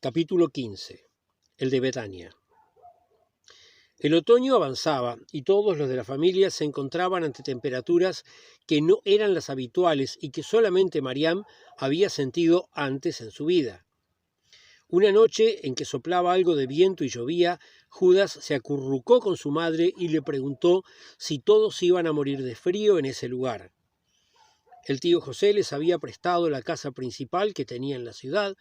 Capítulo 15. El de Betania. El otoño avanzaba y todos los de la familia se encontraban ante temperaturas que no eran las habituales y que solamente Mariam había sentido antes en su vida. Una noche en que soplaba algo de viento y llovía, Judas se acurrucó con su madre y le preguntó si todos iban a morir de frío en ese lugar. El tío José les había prestado la casa principal que tenía en la ciudad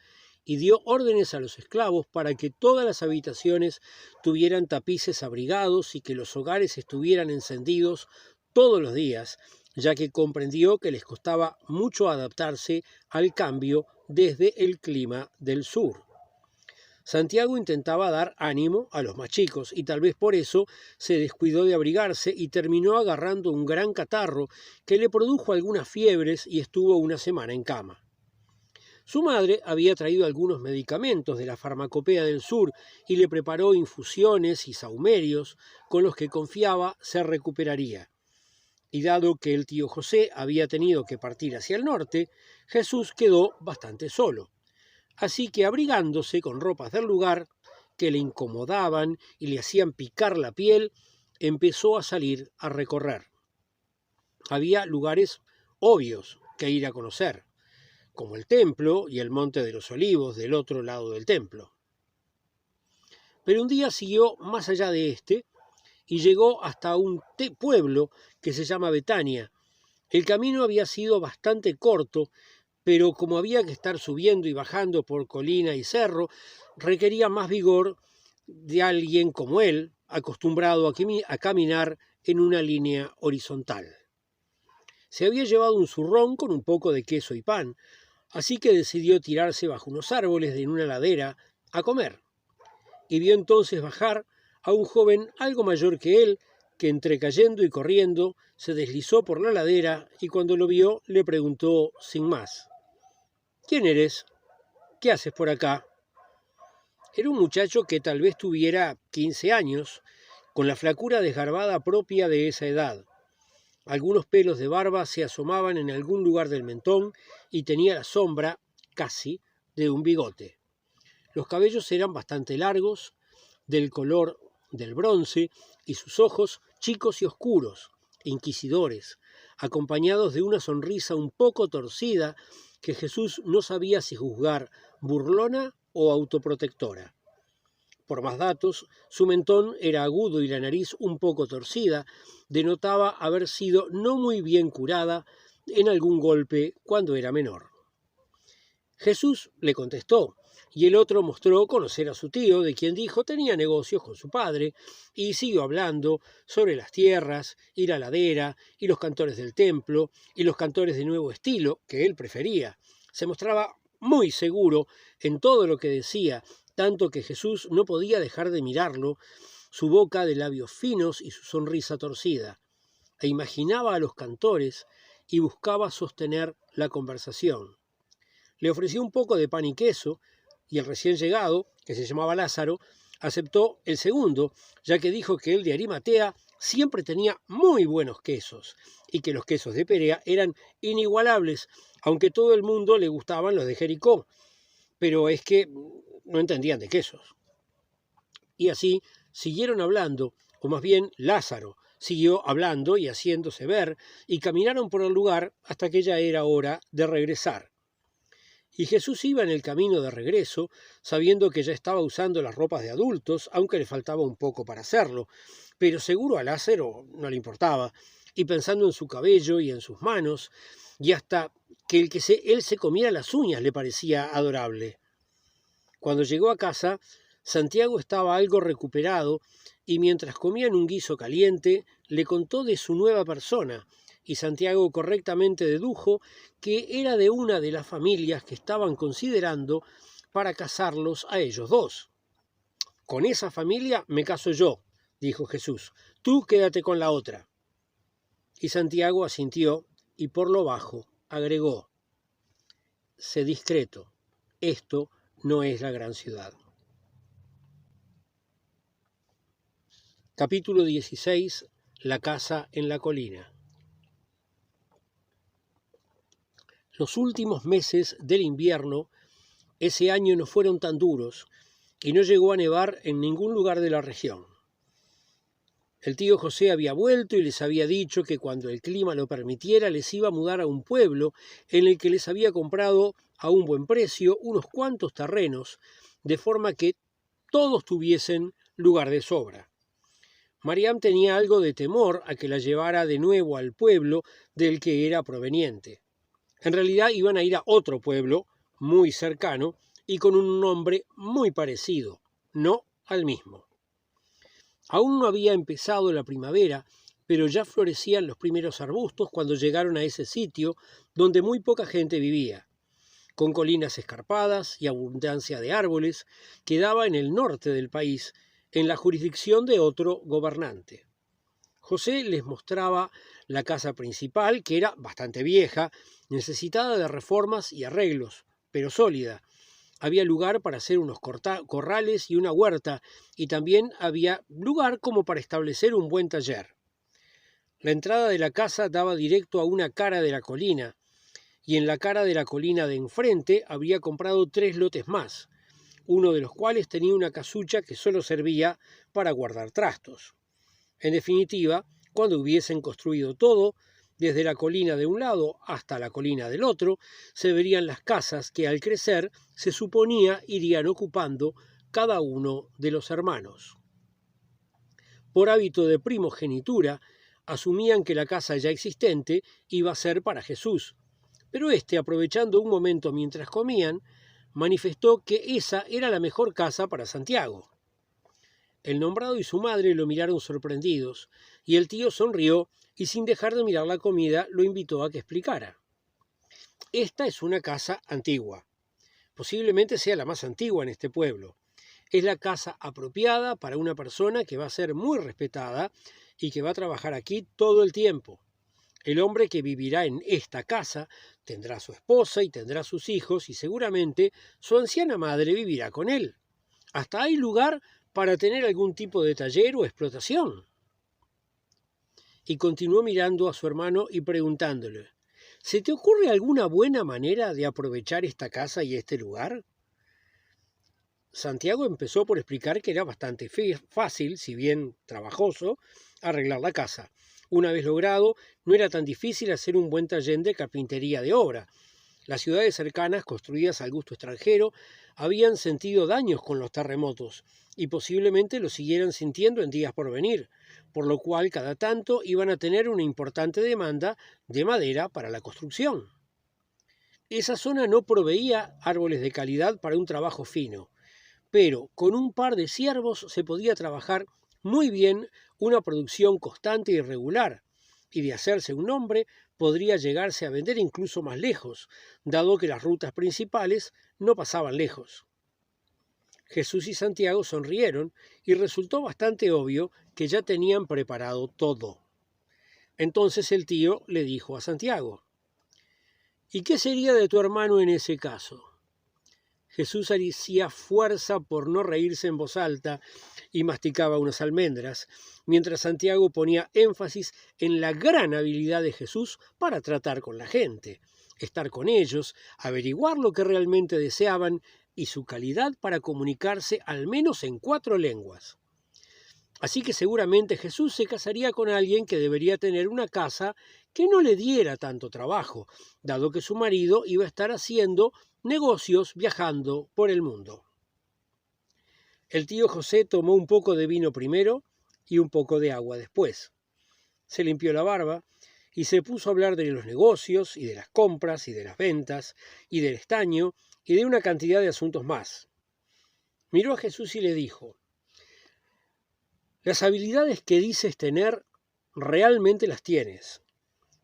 y dio órdenes a los esclavos para que todas las habitaciones tuvieran tapices abrigados y que los hogares estuvieran encendidos todos los días, ya que comprendió que les costaba mucho adaptarse al cambio desde el clima del sur. Santiago intentaba dar ánimo a los más chicos y tal vez por eso se descuidó de abrigarse y terminó agarrando un gran catarro que le produjo algunas fiebres y estuvo una semana en cama. Su madre había traído algunos medicamentos de la farmacopea del sur y le preparó infusiones y sahumerios con los que confiaba se recuperaría. Y dado que el tío José había tenido que partir hacia el norte, Jesús quedó bastante solo. Así que abrigándose con ropas del lugar que le incomodaban y le hacían picar la piel, empezó a salir a recorrer. Había lugares obvios que ir a conocer, como el templo y el Monte de los Olivos del otro lado del templo. Pero un día siguió más allá de este y llegó hasta un pueblo que se llama Betania. El camino había sido bastante corto, pero como había que estar subiendo y bajando por colina y cerro, requería más vigor de alguien como él, acostumbrado a caminar en una línea horizontal. Se había llevado un zurrón con un poco de queso y pan, así que decidió tirarse bajo unos árboles en una ladera a comer. Y vio entonces bajar a un joven algo mayor que él, que entre cayendo y corriendo se deslizó por la ladera y cuando lo vio le preguntó sin más: «¿Quién eres? ¿Qué haces por acá?». Era un muchacho que tal vez tuviera 15 años, con la flacura desgarbada propia de esa edad. Algunos pelos de barba se asomaban en algún lugar del mentón y tenía la sombra, casi, de un bigote. Los cabellos eran bastante largos, del color del bronce, y sus ojos chicos y oscuros, inquisidores, acompañados de una sonrisa un poco torcida que Jesús no sabía si juzgar burlona o autoprotectora. Por más datos, su mentón era agudo y la nariz un poco torcida, denotaba haber sido no muy bien curada en algún golpe cuando era menor. Jesús le contestó, y el otro mostró conocer a su tío, de quien dijo tenía negocios con su padre, y siguió hablando sobre las tierras, y la ladera, y los cantores del templo, y los cantores de nuevo estilo, que él prefería. Se mostraba muy seguro en todo lo que decía, tanto que Jesús no podía dejar de mirarlo, su boca de labios finos y su sonrisa torcida, e imaginaba a los cantores y buscaba sostener la conversación. Le ofreció un poco de pan y queso, y el recién llegado, que se llamaba Lázaro, aceptó el segundo, ya que dijo que el de Arimatea siempre tenía muy buenos quesos, y que los quesos de Perea eran inigualables, aunque todo el mundo le gustaban los de Jericó, pero es que no entendían de quesos. Y así siguieron hablando, o más bien Lázaro siguió hablando y haciéndose ver, y caminaron por el lugar hasta que ya era hora de regresar. Y Jesús iba en el camino de regreso, sabiendo que ya estaba usando las ropas de adultos, aunque le faltaba un poco para hacerlo, pero seguro a Lázaro no le importaba, y pensando en su cabello y en sus manos, y hasta que él se comiera las uñas le parecía adorable. Cuando llegó a casa, Santiago estaba algo recuperado, y mientras comían un guiso caliente, le contó de su nueva persona, y Santiago correctamente dedujo que era de una de las familias que estaban considerando para casarlos a ellos dos. «Con esa familia me caso yo», dijo Jesús, «tú quédate con la otra». Y Santiago asintió y por lo bajo agregó: «Sé discreto, esto no es la gran ciudad». Capítulo 16. La casa en la colina. Los últimos meses del invierno Ese año no fueron tan duros y no llegó a nevar en ningún lugar de la región. El tío José había vuelto y les había dicho que cuando el clima lo permitiera les iba a mudar a un pueblo en el que les había comprado a un buen precio unos cuantos terrenos, de forma que todos tuviesen lugar de sobra. Mariam tenía algo de temor a que la llevara de nuevo al pueblo del que era proveniente. En realidad iban a ir a otro pueblo muy cercano y con un nombre muy parecido, no al mismo. Aún no había empezado la primavera, pero ya florecían los primeros arbustos cuando llegaron a ese sitio donde muy poca gente vivía, con colinas escarpadas y abundancia de árboles, que daba en el norte del país, en la jurisdicción de otro gobernante. José les mostraba la casa principal, que era bastante vieja, necesitada de reformas y arreglos, pero sólida. Había lugar para hacer unos corrales y una huerta, y también había lugar como para establecer un buen taller. La entrada de la casa daba directo a una cara de la colina, y en la cara de la colina de enfrente había comprado 3 lotes más, uno de los cuales tenía una casucha que solo servía para guardar trastos. En definitiva, cuando hubiesen construido todo, desde la colina de un lado hasta la colina del otro, se verían las casas que al crecer se suponía irían ocupando cada uno de los hermanos. Por hábito de primogenitura, asumían que la casa ya existente iba a ser para Jesús, pero éste, aprovechando un momento mientras comían, manifestó que esa era la mejor casa para Santiago. El nombrado y su madre lo miraron sorprendidos, y el tío sonrió y sin dejar de mirar la comida lo invitó a que explicara. Esta es una casa antigua. Posiblemente sea la más antigua en este pueblo. Es la casa apropiada para una persona que va a ser muy respetada y que va a trabajar aquí todo el tiempo. El hombre que vivirá en esta casa tendrá su esposa y tendrá sus hijos y seguramente su anciana madre vivirá con él. Hasta hay lugar para tener algún tipo de taller o explotación. Y continuó mirando a su hermano y preguntándole, ¿se te ocurre alguna buena manera de aprovechar esta casa y este lugar? Santiago empezó por explicar que era bastante fácil, si bien trabajoso, arreglar la casa. Una vez logrado, no era tan difícil hacer un buen taller de carpintería de obra. Las ciudades cercanas, construidas al gusto extranjero, habían sentido daños con los terremotos y posiblemente lo siguieran sintiendo en días por venir, por lo cual cada tanto iban a tener una importante demanda de madera para la construcción. Esa zona no proveía árboles de calidad para un trabajo fino, pero con un par de ciervos se podía trabajar muy bien una producción constante y regular, y de hacerse un nombre podría llegarse a vender incluso más lejos, dado que las rutas principales no pasaban lejos. Jesús y Santiago sonrieron y resultó bastante obvio que ya tenían preparado todo. Entonces el tío le dijo a Santiago, ¿y qué sería de tu hermano en ese caso? Jesús hacía fuerza por no reírse en voz alta y masticaba unas almendras, mientras Santiago ponía énfasis en la gran habilidad de Jesús para tratar con la gente, estar con ellos, averiguar lo que realmente deseaban y su calidad para comunicarse al menos en 4 lenguas. Así que seguramente Jesús se casaría con alguien que debería tener una casa que no le diera tanto trabajo, dado que su marido iba a estar haciendo negocios viajando por el mundo. El tío José tomó un poco de vino primero y un poco de agua después. Se limpió la barba y se puso a hablar de los negocios y de las compras y de las ventas y del estaño y de una cantidad de asuntos más. Miró a Jesús y le dijo, las habilidades que dices tener realmente las tienes,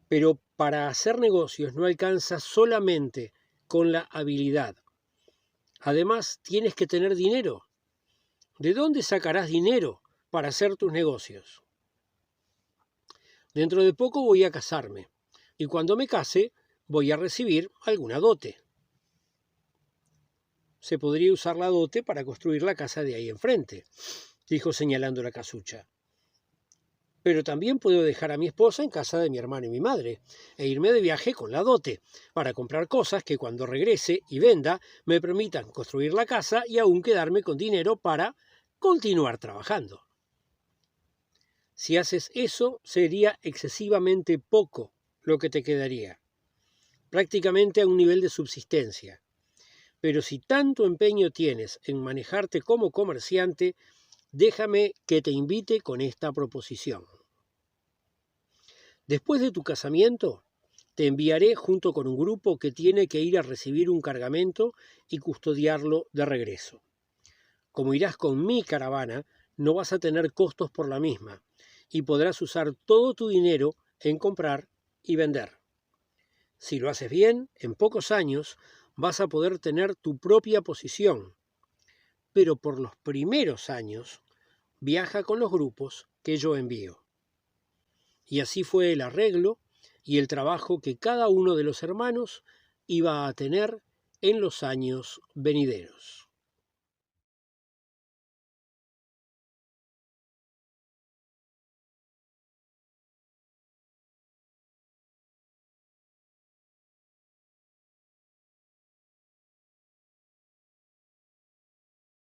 pero para hacer negocios no alcanza solamente con la habilidad. Además, tienes que tener dinero. ¿De dónde sacarás dinero para hacer tus negocios? Dentro de poco voy a casarme, y cuando me case voy a recibir alguna dote. Se podría usar la dote para construir la casa de ahí enfrente, dijo señalando la casucha. Pero también puedo dejar a mi esposa en casa de mi hermano y mi madre, e irme de viaje con la dote, para comprar cosas que cuando regrese y venda me permitan construir la casa y aún quedarme con dinero para continuar trabajando. Si haces eso, sería excesivamente poco lo que te quedaría, prácticamente a un nivel de subsistencia. Pero si tanto empeño tienes en manejarte como comerciante, déjame que te invite con esta proposición. Después de tu casamiento, te enviaré junto con un grupo que tiene que ir a recibir un cargamento y custodiarlo de regreso. Como irás con mi caravana, no vas a tener costos por la misma y podrás usar todo tu dinero en comprar y vender. Si lo haces bien, en pocos años vas a poder tener tu propia posición, pero por los primeros años viaja con los grupos que yo envío. Y así fue el arreglo y el trabajo que cada uno de los hermanos iba a tener en los años venideros.